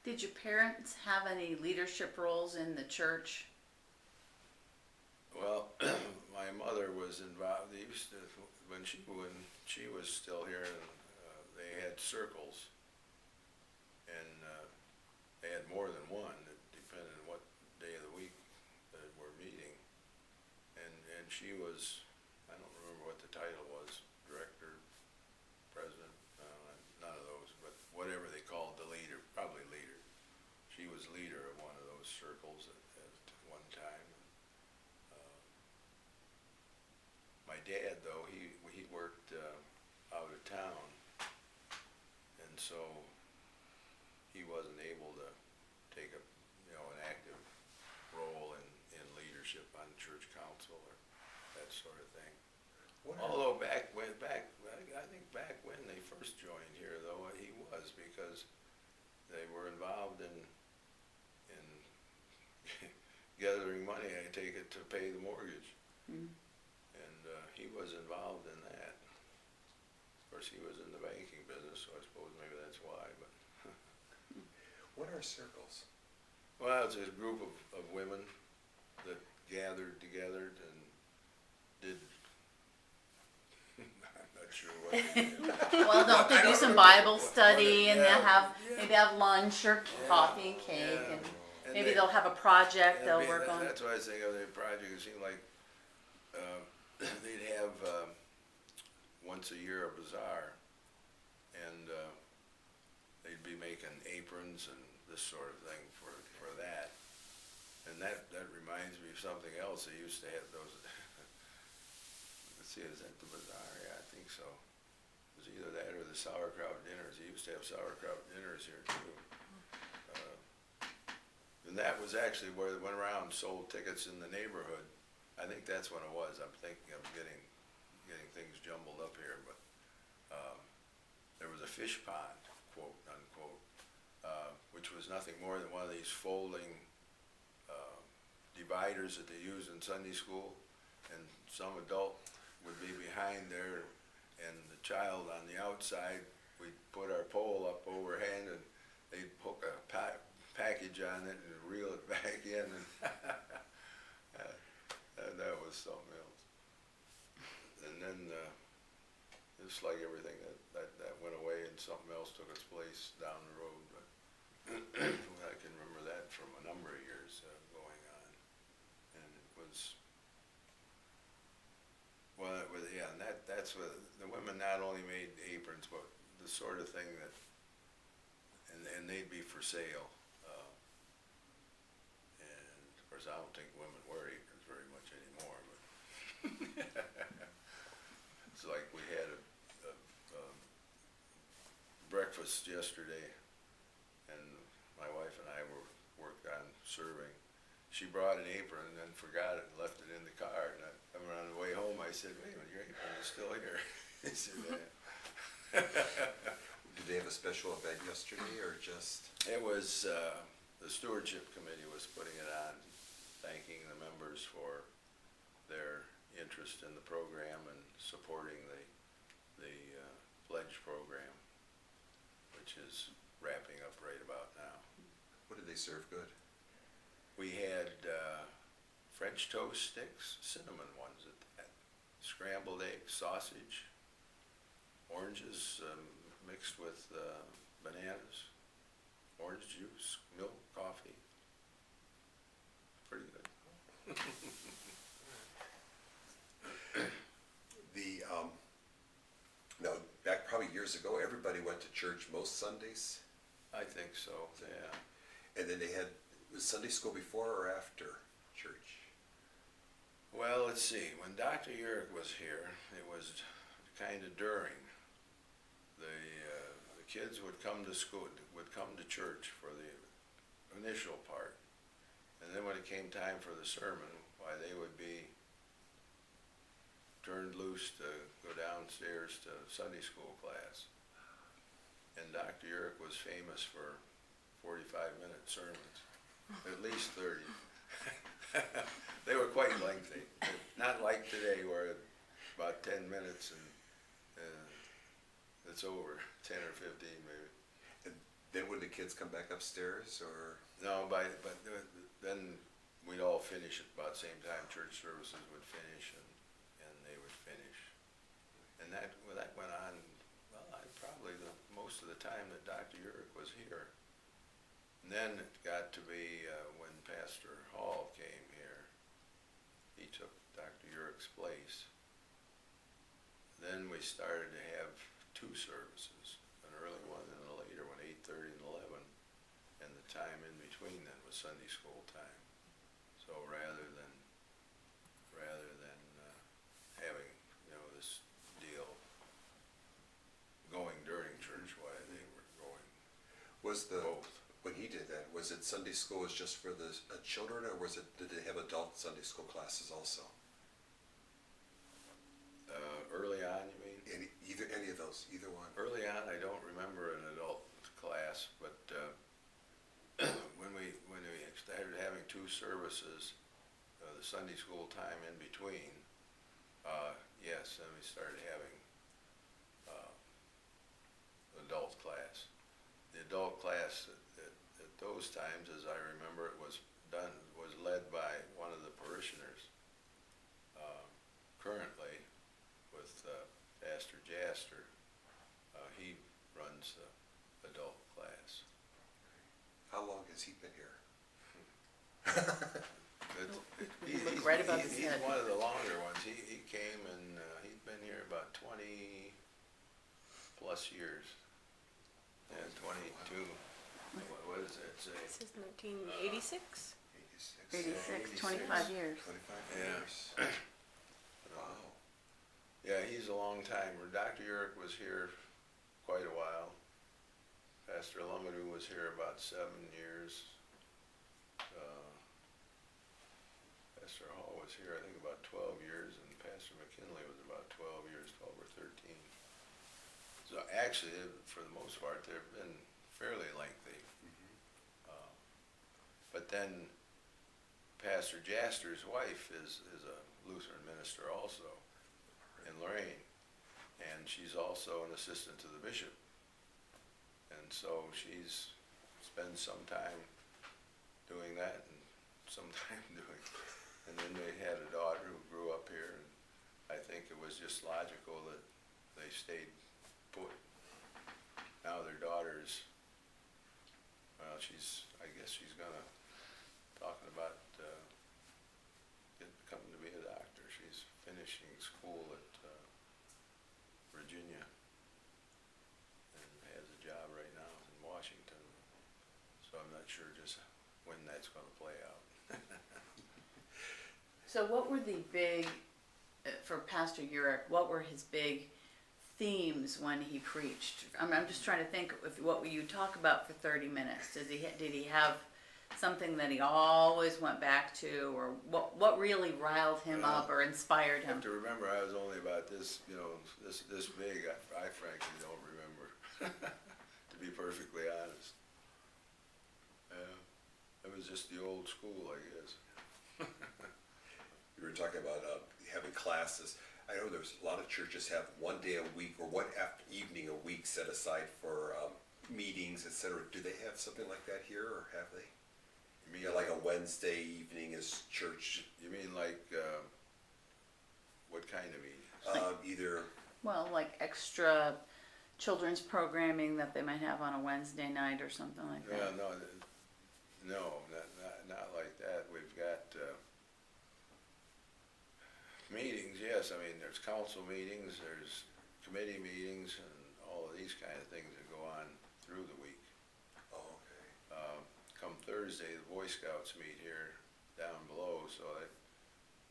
Did your parents have any leadership roles in the church? Well, my mother was involved. They used to, when she was still here, they had circles, and they had more than one. It depended on what day of the week that we're meeting. And she was, I don't remember what the title was, director, president, none of those, but whatever they called the leader, probably leader. She was leader of one of those circles at one time. My dad, though, he worked out of town, and so he wasn't able to take an active role in leadership on church council or that sort of thing. Although I think back when they first joined here, though, he was, because they were involved in gathering money, I take it, to pay the mortgage. Mm. And he was involved in that. Of course, he was in the banking business, so I suppose maybe that's why. But What are circles? well, it's a group of women that gathered together and did. I'm not sure what they did. Well, don't they do some Bible study and they'll have, maybe have lunch or coffee and cake Yeah. and maybe they'll have a project they'll work on. That's why I think of the project. It seemed like they'd have once a year a bazaar, and they'd be making aprons and this sort of thing for that. And that reminds me of something else. They used to have those. Let's see, is that the bazaar? Yeah, I think so. It was either that or the sauerkraut dinners. They used to have sauerkraut dinners here too. And that was actually where they went around and sold tickets in the neighborhood. I think that's when it was. I'm thinking I'm getting things jumbled up here, but there was a fish pond, quote unquote, which was nothing more than one of these folding dividers that they use in Sunday school, and some adult would be behind there, and the child on the outside. We'd put our pole up overhand, and they'd hook a package on it and reel it back in, and that was something else. And then it's like everything that went away and something else took its place down the road. But I can remember that from a number of years going on, and it was and that's what the women not only made aprons, but the sort of thing that, and they'd be for sale. And of course, I don't think women wear aprons very much anymore, but it's like we had a breakfast yesterday, and my wife and I worked on serving. She brought an apron and then forgot it and left it in the car. And on the way home, I said, "Wait a minute, your apron is still here." He said, "Yeah." Did they have a special event yesterday, or just? It was, the stewardship committee was putting it on, thanking the members for their interest in the program and supporting the pledge program, which is wrapping up right about now. What did they serve good? We had French toast sticks, cinnamon ones at that, scrambled eggs, sausage, oranges mixed with bananas, orange juice, milk, coffee. Pretty good. Now, back probably years ago, everybody went to church most Sundays, I think so, yeah. and then they had, was Sunday school before or after church? Well, let's see. When Dr. Urick was here, it was kind of during. The kids would come to school, would come to church for the initial part, and then when it came time for the sermon, why, they would be turned loose to go downstairs to Sunday school class. And Dr. Urick was famous for 45-minute sermons, at least 30. They were quite lengthy, not like today where about 10 minutes and it's over, 10 or 15 maybe. And Then would the kids come back upstairs, or? No, but then we'd all finish at about the same time. Church services would finish, and they would finish. And that went on, well, probably most of the time that Dr. Urick was here. And then it got to be when Pastor Hall came here, he took Dr. Urick's place. Then we started to have two services, an early one and a later one, 8:30 and 11. And the time in between then was Sunday school time. So rather than having, this deal going during church, why they were going Was both. when he did that, was it Sunday school was just for the children, or did they have adult Sunday school classes also? Early on, you mean? Any of those, either one? Early on, I don't remember an adult class, but when we started having two services, the Sunday school time in between, yes, then we started having adult class. The adult class at those times, as I remember, it was led by one of the parishioners. Currently, with Pastor Jaster, he runs the adult class. How long has he been here? Look right above his He's head. one of the longer ones. He came and he'd been here about 20 plus years. Yeah, 22. What does that say? This is 1986. 86, 86. 25 years. 25 Yeah. years. Wow. Yeah, he's a long timer. Dr. Urick was here quite a while. Pastor Lumadou was here about 7 years. Pastor Hall was here, I think, about 12 years, and Pastor McKinley was about 12 years, 12 or 13. So actually, for the most part, they've been fairly lengthy. But then Pastor Jaster's wife is a Lutheran minister also in Lorraine, and she's also an assistant to the bishop. And so she's spends some time doing that and some time doing. And then they had a daughter who grew up here, and I think it was just logical that they stayed put. Now their daughter's, well, I guess she's talking about coming to be a doctor. She's finishing school at Virginia and has a job right now in Washington. So I'm not sure just when that's going to play out. So what were the big, for Pastor Urick, what were his big themes when he preached? I'm just trying to think of what you talk about for 30 minutes. Did he have something that he always went back to, or what really riled him up or inspired You him? have to remember, I was only about this big. I frankly don't remember, to be perfectly honest. It was just the old school, I guess. You were talking about having classes. I know there's a lot of churches have one day a week or one evening a week set aside for meetings, etc. Do they have something like that here, or have they? You mean Yeah, like a Wednesday evening is church. You mean like what kind of meetings? Either. Well, like extra children's programming that they might have on a Wednesday night or something like Yeah, that. not like that. We've got meetings, yes. I mean, there's council meetings, there's committee meetings, and all of these kind of things that go on through the week. Oh, okay. Come Thursday, the Boy Scouts meet here down below, so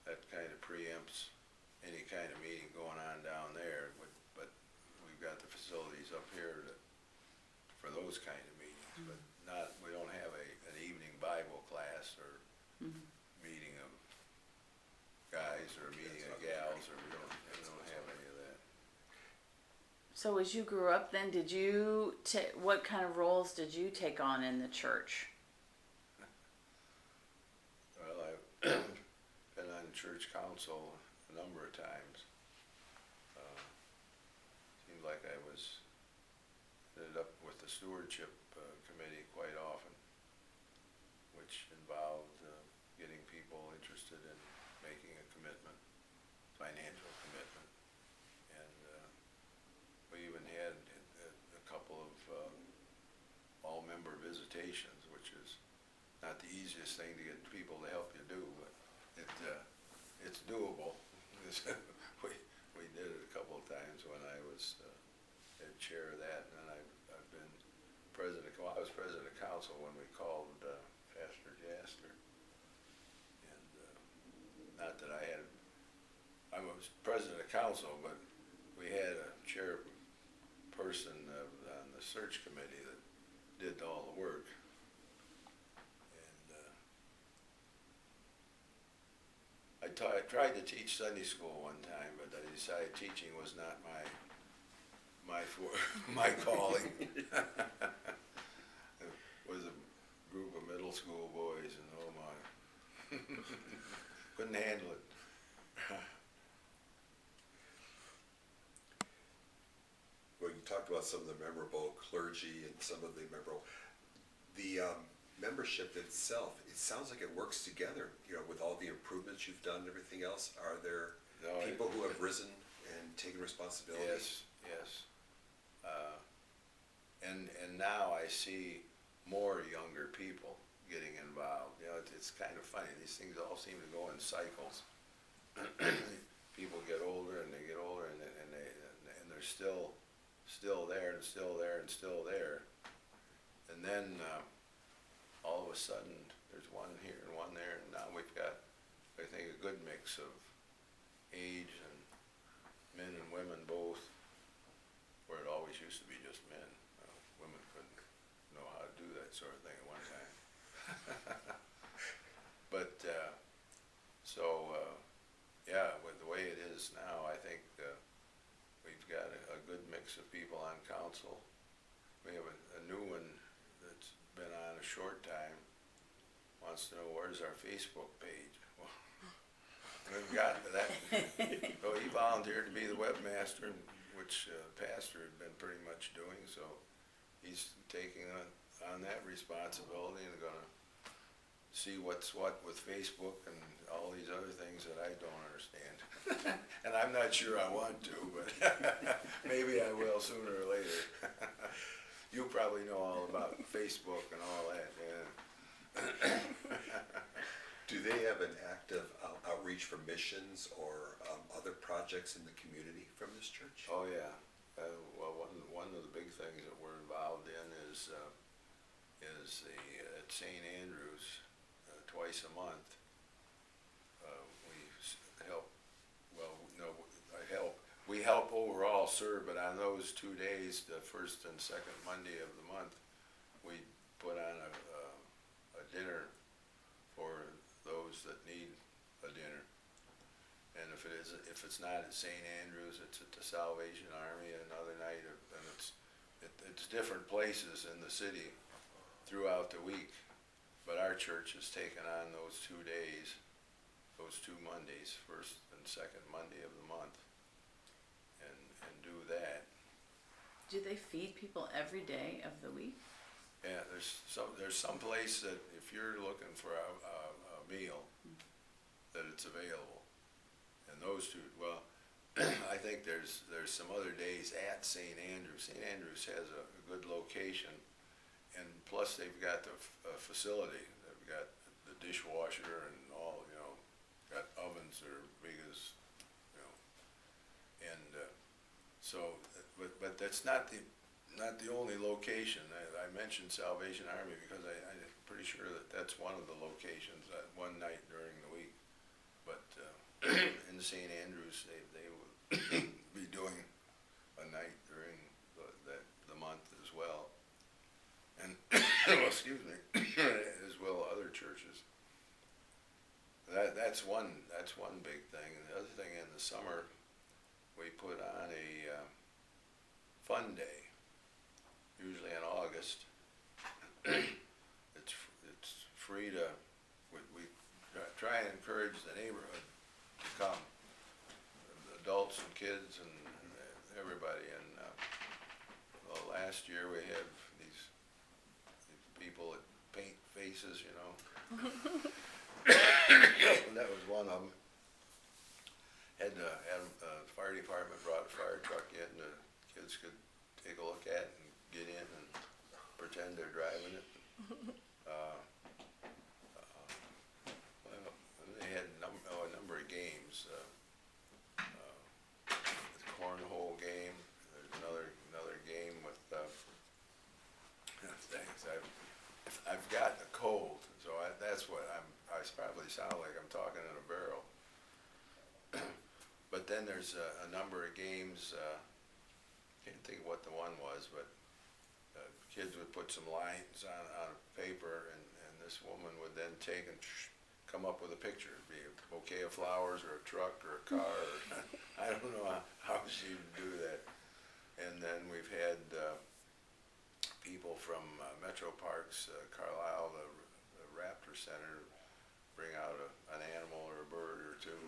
that kind of preempts any kind of meeting going on down there. But we've got the facilities up here for those kind of meetings. But we don't have an evening Bible class or meeting of guys or a meeting of gals, or we don't have any of that. So as you grew up then, did you what kind of roles did you take on in the church? Well, I've been on church council a number of times. Seemed like I ended up with the stewardship quite often, which involved getting people interested in making a commitment, financial commitment. And we even had a couple of all-member visitations, which is not the easiest thing to get people to help you do, but it's doable. We did it a couple of times when I was head chair of that, and then I've been president. Well, I was president of council when we called Pastor Jaster, and not that I was president of council, but we had a chairperson on the search committee that did all the work. I tried to teach Sunday school one time, but I decided teaching was not my calling. It was a group of middle school boys, and oh my, couldn't handle it. Well, you talked about some of the memorable clergy and some of the memorable, the membership itself, it sounds like it works together, you know, with all the improvements you've done and everything else. Are there people who have risen and taken responsibility? Yes. And now I see more younger people getting involved. You know, it's kind of funny. These things all seem to go in cycles. People get older and they get older, and they're still there and still there and still there. And then all of a sudden, there's one here and one there, and now we've got, I think, a good mix of age and men and women both, where it always used to be just men. Women couldn't know how to do that sort of thing at one time. But, yeah, with the way it is now, I think we've got a good mix of people on council. We have a new one that's been on a short time, wants to know where's our Facebook page. Well, we haven't gotten to that. So he volunteered to be the webmaster, which pastor had been pretty much doing, so he's taking on that responsibility and gonna see what's what with Facebook and all these other things that I don't understand. And I'm not sure I want to, but maybe I will sooner or later. You probably know all about Facebook and all that, yeah. Do they have an active outreach for missions or other projects in the community from this church? Oh, yeah. Well, one of the big things that we're involved in is at St. Andrews, twice a month. We help overall serve, but on those 2 days, the first and second Monday of the month, we put on a dinner for those that need a dinner. And if it's not at St. Andrews, it's at the Salvation Army another night, and it's different places in the city throughout the week. But our church has taken on those 2 days, those 2 Mondays, first and second Monday of the month, and do that. Do they feed people every day of the week? Yeah, there's some place that if you're looking for a meal, that it's available. And those two, well, I think there's some other days at St. Andrews. St. Andrews has a good location, and plus they've got the facility. They've got the dishwasher and all, you know, got ovens that are big as, you know, and but that's not the only location. I mentioned Salvation Army because I'm pretty sure that's one of the locations that one night during the week. But in St. Andrews, they will be doing a night during the month as well. And well, excuse me, as well other churches. That's one big thing. And the other thing, in the summer, we put on a fun day, usually in August. It's free to, we try and encourage the neighborhood to come, adults and kids and everybody. And well, last year we had these people pieces, you know. And that was one of them. Had the fire department brought a fire truck in, the kids could take a look at it and get in and pretend they're driving it. Well, they had a number of games. The cornhole game. There's another game with things. I've got a cold, so that's what I probably sound like I'm talking in a barrel. But then there's a number of games. Can't think of what the one was, but kids would put some lines on paper, and this woman would then take and come up with a picture. It'd be a bouquet of flowers or a truck or a car. Or I don't know how she would do that. And then we've had people from Metro Parks, Carlisle, the Raptor Center, bring out an animal or a bird or two.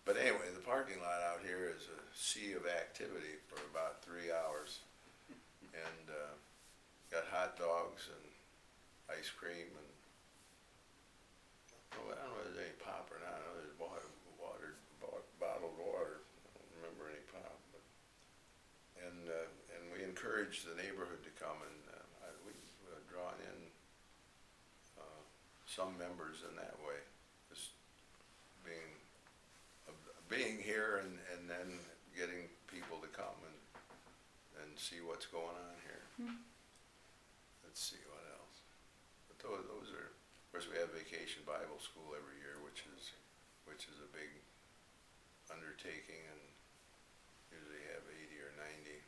But anyway, the parking lot out here is a sea of activity for about 3 hours. And got hot dogs and ice cream and I don't know if there's any pop or not. I know there's bottled water. I don't remember any pop. But, and we encouraged the neighborhood to come, and we've drawn in some members in that way. Just being here and then getting people to come and see what's going on here. Let's see what else. But those are, of course, we have Vacation Bible School every year, which is a big undertaking, and usually have 80 or 90